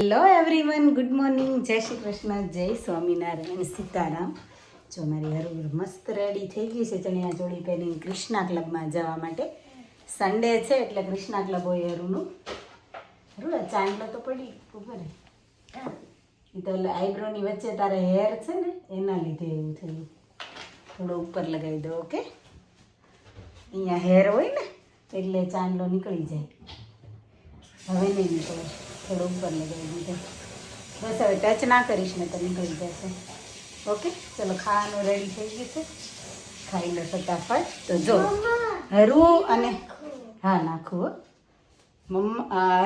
Hello everyone, good morning, જય શ્રી કૃષ્ણ, જય સ્વામિનારાયણ, સીતારામ. જો મારી હરુ મસ્ત રેડી થઈ ગઈ છે ચણિયા ચોળી પહેરીને કૃષ્ણા ક્લબમાં જવા માટે. સન્ડે છે એટલે કૃષ્ણા ક્લબ હોય હરુનું. હરુ ચાંદલો તો પડી ઉપર એ તો આઈબ્રોની વચ્ચે તારે હેર છે ને એના લીધે એવું થયું. થોડો ઉપર લગાવી દો. ઓકે, અહીંયા હેર હોય ને એટલે ચાંદલો નીકળી જાય. હવે નહીં નીકળે, થોડો ઉપર લગાવી દીધો. બસ હવે ટચ ના કરીશ ને તો નીકળી જશે. ઓકે, ચલો ખાવાનું રેડી થઈ ગયું છે, ખાઈ લો ફટાફટ. તો જો હરુ અને હા નાખું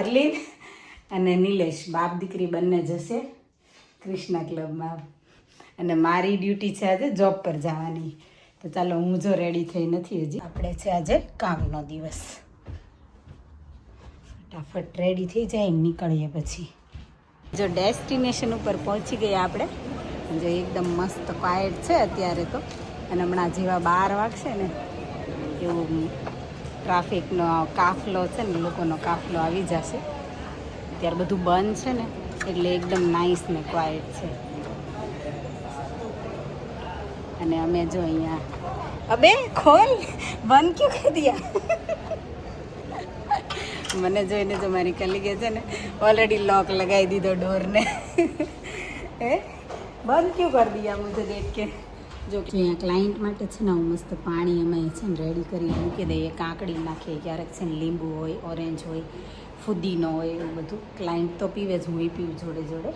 હરલીન અને નિલેશ બાપ દીકરી બંને જશે કૃષ્ણા ક્લબમાં. અને મારી ડ્યુટી છે આજે જોબ પર જવાની. તો ચાલો, હું જો રેડી થઈ નથી હજી. આપણે છે આજે કામનો દિવસ. ફટાફટ રેડી થઈ જાય, નીકળીએ પછી. જો ડેસ્ટિનેશન ઉપર પહોંચી ગયા આપણે. જો એકદમ મસ્ત ક્વાયટ છે અત્યારે તો. અને હમણાં જેવા 12 વાગશે ને એવું ટ્રાફિકનો કાફલો છે ને, લોકોનો કાફલો આવી જશે. અત્યારે બધું બંધ છે ને એટલે એકદમ નાઇસ ને ક્વાયટ છે. અને અમે જો અહીંયા અબે ખોલ, બંધ ક્यों કરી દિયા? મને જોઈને જો મારી કલીગે છે ને ઓલરેડી લોક લગાવી દીધો ડોરને. હે બંધ ક્यों કરી દિયા મુझे દેખ કે? જો કે અહીંયા ક્લાયન્ટ માટે છે ને હું મસ્ત પાણી અમે છે ને રેડી કરી મૂકી દઈએ. કાકડી નાખીએ, ક્યારેક છે ને લીંબુ હોય, ઓરેન્જ હોય, ફુદીનો હોય, એવું બધું. ક્લાયન્ટ તો પીવે જ, હું પીવું જોડે જોડે.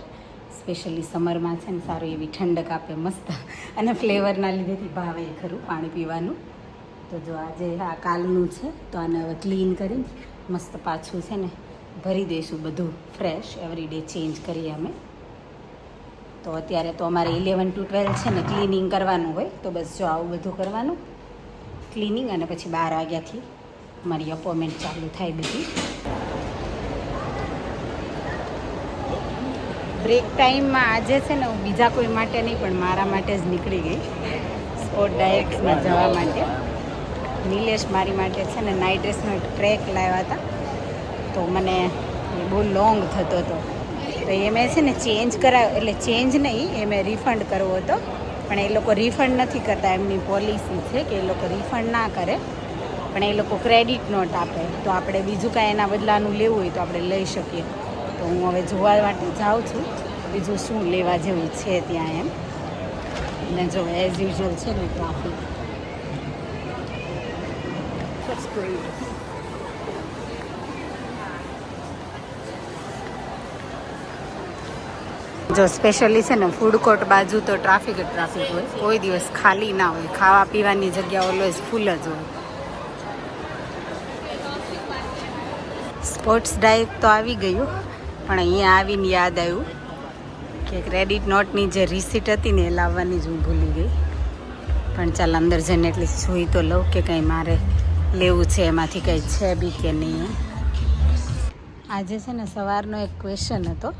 સ્પેશિયલી સમરમાં છે ને સારું એવી ઠંડક આપે મસ્ત. અને ફ્લેવરના લીધેથી ભાવે ખરું પાણી પીવાનું. તો જો આજે આ કાલનું છે તો આને હવે ક્લીન કરી મસ્ત પાછું છે ને ભરી દઈશું. બધું ફ્રેશ એવરીડે ચેન્જ કરીએ અમે. તો અત્યારે તો અમારે 11 to 12 છે ને ક્લિનિંગ કરવાનું હોય. તો બસ જો આવું બધું કરવાનું ક્લિનિંગ. અને પછી 12 વાગ્યાથી અમારી અપોઇન્ટમેન્ટ ચાલુ થાય બધી. બ્રેક ટાઈમમાં આજે છે ને હું બીજા કોઈ માટે નહીં પણ મારા માટે જ નીકળી ગઈ સ્પોર્ટ ડાયરેક્ટમાં જવા માટે. નિલેશ મારી માટે છે ને નાઇટ ડ્રેસનો એક ટ્રેક લાવ્યા હતા. તો મને બહુ લોંગ થતો હતો તો એ મેં છે ને ચેન્જ કરાવ્યો. એટલે ચેન્જ નહીં, એ મેં રિફંડ કરવો હતો. પણ એ લોકો રિફંડ નથી કરતા. એમની પોલિસી છે કે એ લોકો રિફંડ ના કરે, પણ એ લોકો ક્રેડિટ નોટ આપે. તો આપણે બીજું કાંઈ એના બદલાનું લેવું હોય તો આપણે લઈ શકીએ. તો હું હવે જોવા માટે જાઉં છું બીજું શું લેવા જેવું છે ત્યાં એમ. અને જો એઝ યુઝ્યુઅલ છે ને ટ્રાફિક. જો સ્પેશિયલી છે ને ફૂડ કોર્ટ બાજુ તો ટ્રાફિક જ ટ્રાફિક હોય, કોઈ દિવસ ખાલી ના હોય. ખાવા પીવાની જગ્યા ઓલવેઝ ફૂલ જ હોય. સ્પોર્ટ્સ ડાયટ તો આવી ગયું, પણ અહીંયા આવીને યાદ આવ્યું કે ક્રેડિટ નોટની જે રિસીટ હતી ને એ લાવવાની જ હું ભૂલી ગઈ. પણ ચાલ અંદર જઈને એટલી જોઈ તો લઉં કે કંઈ મારે લેવું છે એમાંથી કંઈ છે બી કે નહીં. આજે છે ને સવારનો એક ક્વેશ્ચન હતો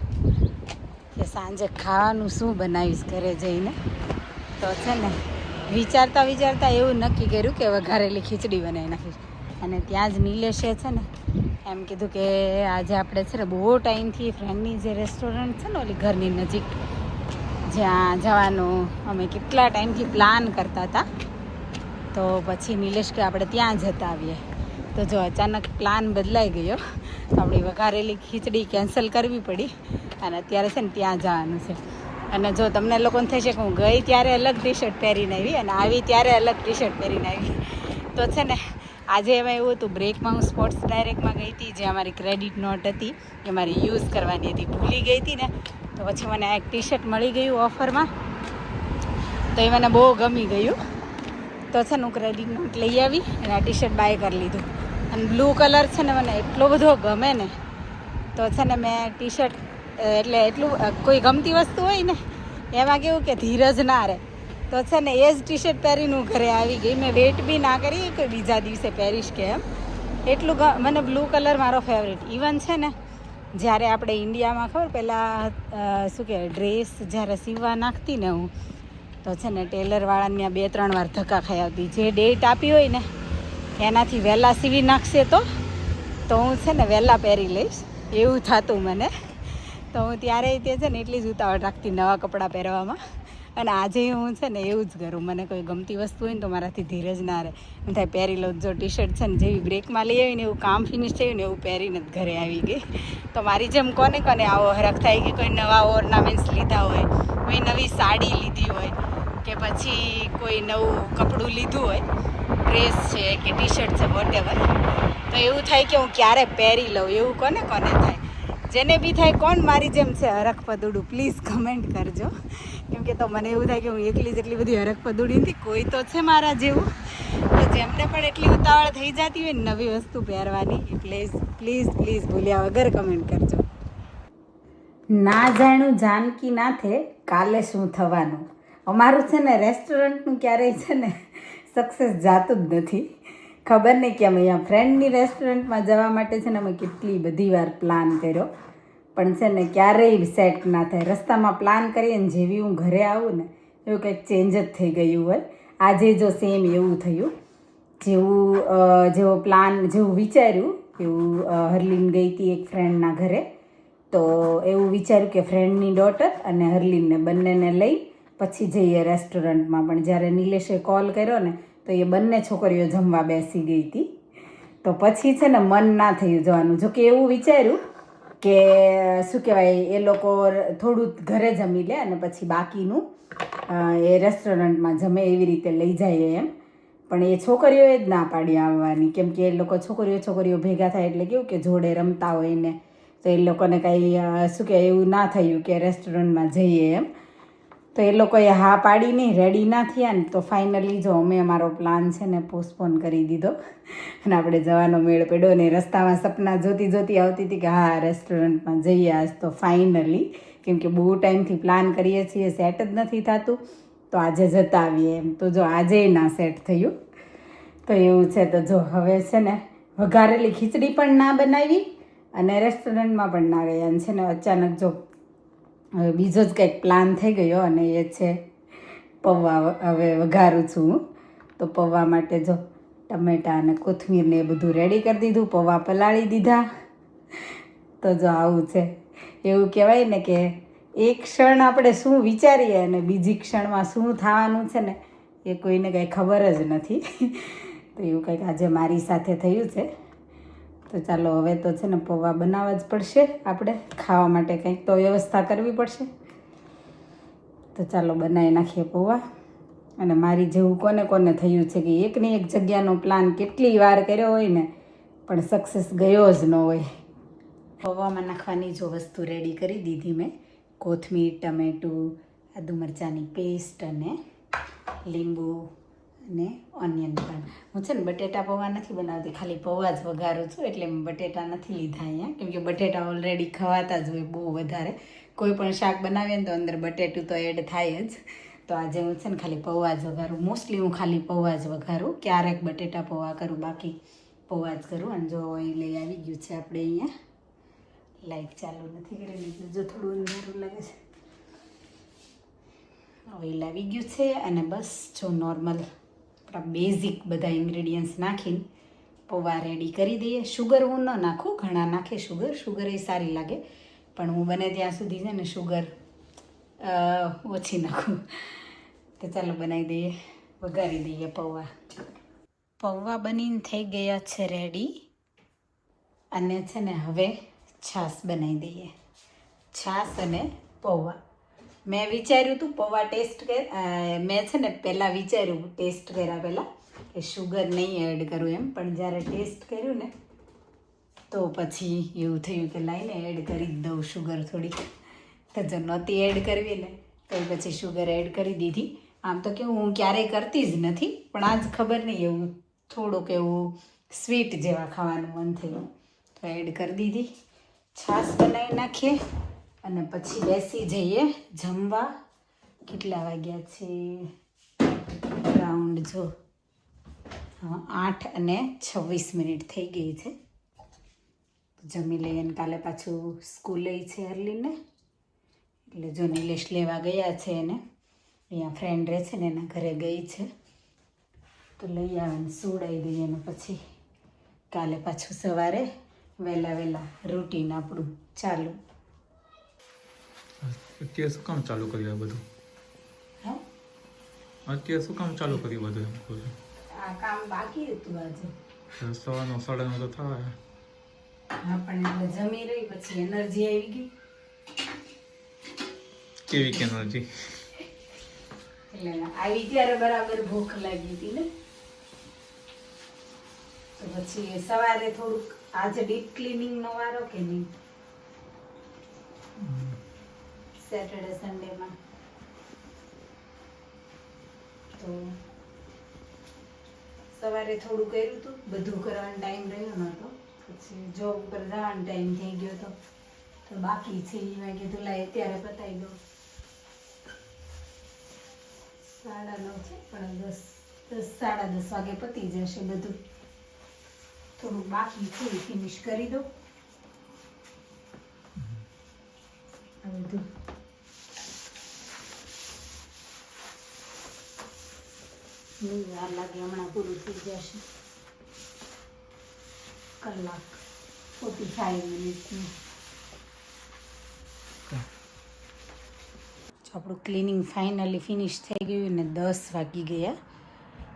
કે સાંજે ખાવાનું શું બનાવીશ ઘરે જઈને. તો છે ને વિચારતા વિચારતા એવું નક્કી કર્યું કે વઘારેલી ખીચડી બનાવી નાખીશ. અને ત્યાં જ નિલેશે છે ને એમ કીધું કે આજે આપણે છે ને બહુ ટાઈમથી ફ્રેન્ડની જે રેસ્ટોરન્ટ છે ને ઓલી ઘરની નજીક જ્યાં જવાનું અમે કેટલા ટાઈમથી પ્લાન કરતા હતા. તો પછી નિલેશ કે આપણે ત્યાં જતા આવીએ. તો જો અચાનક પ્લાન બદલાઈ ગયો તો આપણી વઘારેલી ખીચડી કેન્સલ કરવી પડી. અને અત્યારે છે ને ત્યાં જવાનું છે. અને જો તમને લોકોને થશે કે હું ગઈ ત્યારે અલગ ટી શર્ટ પહેરીને આવી અને આવી ત્યારે અલગ ટી શર્ટ પહેરીને આવી. તો છે ને આજે એમાં એવું હતું, બ્રેકમાં હું સ્પોર્ટ્સ ડાયરેક્ટમાં ગઈ હતી, જે અમારી ક્રેડિટ નોટ હતી એ મારી યુઝ કરવાની હતી, ભૂલી ગઈ હતી ને. તો પછી મને એક ટી શર્ટ મળી ગયું ઓફરમાં, તો એ મને બહુ ગમી ગયું. તો છે ને હું ક્રેડિટ નોટ લઈ આવી અને આ ટી શર્ટ બાય કરી લીધું. અને બ્લુ કલર છે ને મને એટલો બધો ગમે ને. તો છે ને મેં ટી શર્ટ એટલે એટલું કોઈ ગમતી વસ્તુ હોય ને એમાં કેવું કે ધીરજ ના રહે. તો છે ને એ જ ટી શર્ટ પહેરીને હું ઘરે આવી ગઈ. મેં વેટ બી ના કરી કોઈ બીજા દિવસે પહેરીશ કે એમ. એટલું મને બ્લુ કલર મારો ફેવરેટ. ઇવન છે ને જ્યારે આપણે ઇન્ડિયામાં ખબર પહેલાં શું કહેવાય ડ્રેસ જ્યારે સીવવા નાખતી ને હું, તો છે ને ટેલરવાળાને ત્યાં 2-3 વાર ધક્કા ખાઈ આવતી. જે ડેટ આપી હોય ને એનાથી વહેલા સીવી નાખશે તો હું છે ને વહેલા પહેરી લઈશ એવું થતું મને. તો હું ત્યારે તે છે ને એટલી જ ઉતાવળ રાખતી નવા કપડાં પહેરવામાં. અને આજે હું છે ને એવું જ કરું. મને કોઈ ગમતી વસ્તુ હોય ને તો મારાથી ધીરજ ના રહે. એમ થાય પહેરી લઉં. જો ટી શર્ટ છે ને જેવી બ્રેકમાં લઈ આવીને એવું કામ ફિનિશ થયું ને એવું પહેરીને જ ઘરે આવી ગઈ. તો મારી જેમ કોને આવો હરખ થાય કે કોઈ નવા ઓર્નામેન્ટ્સ લીધા હોય, કોઈ નવી સાડી લીધી હોય, કે પછી કોઈ નવું કપડું લીધું હોય, ડ્રેસ છે કે ટી શર્ટ છે વોટેવર, તો એવું થાય કે હું ક્યારે પહેરી લઉં એવું કોને થાય. જેને બી થાય કોણ મારી જેમ છે હરખ પદુડું, પ્લીઝ કમેન્ટ કરજો. કેમ કે તો મને એવું થાય કે હું એકલી જ એટલી બધી હરખ પદુડી નથી, કોઈ તો છે મારા જેવું. તો જેમને પણ એટલી ઉતાવળ થઈ જતી હોય ને નવી વસ્તુ પહેરવાની, પ્લીઝ ભૂલ્યા વગર કમેન્ટ કરજો. ના જાણું જાનકી નાથે કાલે શું થવાનું. અમારું છે ને રેસ્ટોરન્ટનું ક્યારેય છે ને સક્સેસ જાતું જ નથી. ખબર નહીં કે અમે અહીંયા ફ્રેન્ડની રેસ્ટોરન્ટમાં જવા માટે છે ને અમે કેટલી બધી વાર પ્લાન કર્યો, પણ છે ને ક્યારેય સેટ ના થાય. રસ્તામાં પ્લાન કરીએ ને જેવી હું ઘરે આવું ને એવું કંઈક ચેન્જ જ થઈ ગયું હોય. આજે જો સેમ એવું થયું. જેવો પ્લાન જેવું વિચાર્યું એવું હરલીન ગઈ હતી એક ફ્રેન્ડના ઘરે. તો એવું વિચાર્યું કે ફ્રેન્ડની ડોટર અને હરલીનને બંનેને લઈ પછી જઈએ રેસ્ટોરન્ટમાં. પણ જ્યારે નિલેશે કોલ કર્યો ને તો એ બંને છોકરીઓ જમવા બેસી ગઈ હતી. તો પછી છે ને મન ના થયું જવાનું. જોકે એવું વિચાર્યું કે શું કહેવાય, એ લોકો થોડું ઘરે જમી લે અને પછી બાકીનું એ રેસ્ટોરન્ટમાં જમે એવી રીતે લઈ જાય એમ. પણ એ છોકરીઓએ જ ના પાડી આવવાની. કેમ કે એ લોકો છોકરીઓ ભેગા થાય એટલે કેવું કે જોડે રમતા હોય ને, તો એ લોકોને કાંઈ શું કહેવાય એવું ના થયું કે રેસ્ટોરન્ટમાં જઈએ એમ. તો એ લોકોએ હા પાડી નહીં, રેડી ના થયા ને. તો ફાઇનલી જો અમે અમારો પ્લાન છે ને પોસ્ટપોન કરી દીધો અને આપણે જવાનો મેળ પડ્યો. ને રસ્તામાં સપના જોતી આવતી હતી કે હા રેસ્ટોરન્ટમાં જઈએ આજ તો ફાઇનલી. કેમ કે બહુ ટાઈમથી પ્લાન કરીએ છીએ, સેટ જ નથી થતું. તો આજે જતા આવીએ એમ. તો જો આજે ના સેટ થયું. તો એવું છે. તો જો હવે છે ને વઘારેલી ખીચડી પણ ના બનાવી અને રેસ્ટોરન્ટમાં પણ ના ગયા. અને છે ને અચાનક જો હવે બીજો જ કંઈક પ્લાન થઈ ગયો અને એ છે પૌવા હવે વઘારું છું હું. તો પૌવા માટે જો ટમેટાં અને કોથમીરને એ બધું રેડી કરી દીધું, પૌવા પલાળી દીધા. તો જો આવું છે. એવું કહેવાય ને કે એક ક્ષણ આપણે શું વિચારીએ અને બીજી ક્ષણમાં શું થવાનું છે ને એ કોઈને કંઈ ખબર જ નથી. તો એવું કંઈક આજે મારી સાથે થયું છે. તો ચાલો હવે તો છે ને પૌવા બનાવવા જ પડશે. આપણે ખાવા માટે કંઈક તો વ્યવસ્થા કરવી પડશે. તો ચાલો બનાવી નાખીએ પૌવા. અને મારી જેવું કોને થયું છે કે એકની એક જગ્યાનો પ્લાન કેટલી વાર કર્યો હોય ને પણ સક્સેસ ગયો જ ન હોય. પૌવામાં નાખવાની જો વસ્તુ રેડી કરી દીધી મેં. કોથમીર, ટમેટું, આદુ મરચાંની પેસ્ટ અને લીંબુ અને ઓનિયન પણ. હું છે ને બટેટા પૌવા નથી બનાવતી, ખાલી પૌવા જ વઘારું છું. એટલે મેં બટેટા નથી લીધા અહીંયા. કેમ કે બટેટા ઓલરેડી ખવાતા જ હોય બહુ વધારે. કોઈ પણ શાક બનાવીએ ને તો અંદર બટેટું તો એડ થાય જ. તો આજે હું છે ને ખાલી પૌવા જ વઘારું. મોસ્ટલી હું ખાલી પૌવા જ વઘારું. ક્યારેક બટેટા પૌવા કરું, બાકી પૌવા જ કરું. અને જો ઓઇલ આવી ગયું છે આપણે અહીંયા. લાઈટ ચાલુ નથી કરી એટલે જો થોડું અંધારું લાગે છે. ઓઇલ આવી ગયું છે અને બસ જો નોર્મલ આપણા બેઝિક બધા ઇન્ગ્રેડિયન્ટ્સ નાખીને પૌવા રેડી કરી દઈએ. શુગર હું ન નાખું, ઘણા નાખે શુગર એ સારી લાગે. પણ હું બને ત્યાં સુધી છે ને શુગર ઓછી નાખું. તો ચાલો બનાવી દઈએ, વઘારી દઈએ પૌવા. પૌવા બનીને થઈ ગયા છે રેડી. અને છે ને હવે છાશ બનાવી દઈએ. છાશ અને પૌવા. મેં વિચાર્યું હતું પૌવા મેં છે ને પહેલાં વિચાર્યું ટેસ્ટ કર્યા પહેલાં કે શુગર નહીં એડ કરું એમ. પણ જ્યારે ટેસ્ટ કર્યું ને તો પછી એવું થયું કે લાઈને એડ કરી જ દઉં શુગર થોડીક. તો જો નહોતી એડ કરવી ને તો પછી શુગર એડ કરી દીધી. આમ તો કેવું હું ક્યારેય કરતી જ નથી, પણ આજ ખબર નહીં એવું થોડુંક એવું સ્વીટ જેવા ખાવાનું મન થયું તો એડ કરી દીધી. છાશ બનાવી નાખીએ અને પછી બેસી જઈએ જમવા. કેટલા વાગ્યા છે? રાઉન્ડ જો 8:26 થઈ ગઈ છે. જમી લઈએ ને કાલે પાછું સ્કૂલે છે હરલીને. એટલે જો નિલેશ લેવા ગયા છે એને, અહીંયા ફ્રેન્ડ રહે છે ને એના ઘરે ગઈ છે. તો લઈ આવે ને સુવડાવી દઈએ ને પછી કાલે પાછું સવારે વહેલા રૂટીન આપણું ચાલુ. અત્યારે શું કામ ચાલુ કર્યું આ બધું? હે અત્યારે શું કામ ચાલુ કર્યું બધું એમ કહું છું? આ કામ બાકી હતું આજે. સવારનો 9:30 તો થાય. હા પણ એટલે જમી રહી પછી એનર્જી આવી ગઈ કેવી કે એનર્જી? એટલે આવી ત્યારે બરાબર ભૂખ લાગી હતી ને, તો પછી સવારે થોડુંક આજે ડીપ ક્લીનિંગ નો વારો કે નહીં સેટરડે સન્ડેમાં, તો સવારે થોડું કર્યું હતું, બધું કરવાનો ટાઈમ રહ્યો નહોતો, પછી જોબ ઉપર જવાનો ટાઈમ થઈ ગયો હતો, તો બાકી છે એ મેં કીધું લાય અત્યારે પતાવી દઉં. 9:30 છે પણ 10:30 વાગે પતી જશે બધું. થોડુંક બાકી છે ફિનિશ કરી દઉં આ બધું. નહીં વાર લાગે, હમણાં પૂરું થઈ જશે. કલાક 45 મિનિટનું. આપણું ક્લિનિંગ ફાઇનલી ફિનિશ થઈ ગયું ને 10 વાગી ગયા,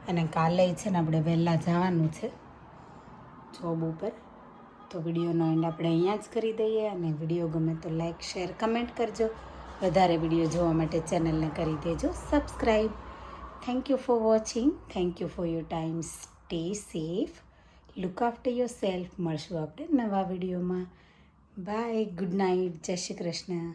અને કાલે છે ને આપણે વહેલા જવાનું છે જોબ ઉપર. તો વિડીયોનો એન્ડ આપણે અહીંયા જ કરી દઈએ, અને વિડીયો ગમે તો લાઈક શેર કમેન્ટ કરજો. વધારે વિડીયો જોવા માટે ચેનલને કરી દેજો subscribe. Thank you for watching. Thank you for your time. Stay safe, look after your self. મળશું આપણે નવા વિડીયોમાં. બાય, ગુડ નાઇટ, જય શ્રી કૃષ્ણ.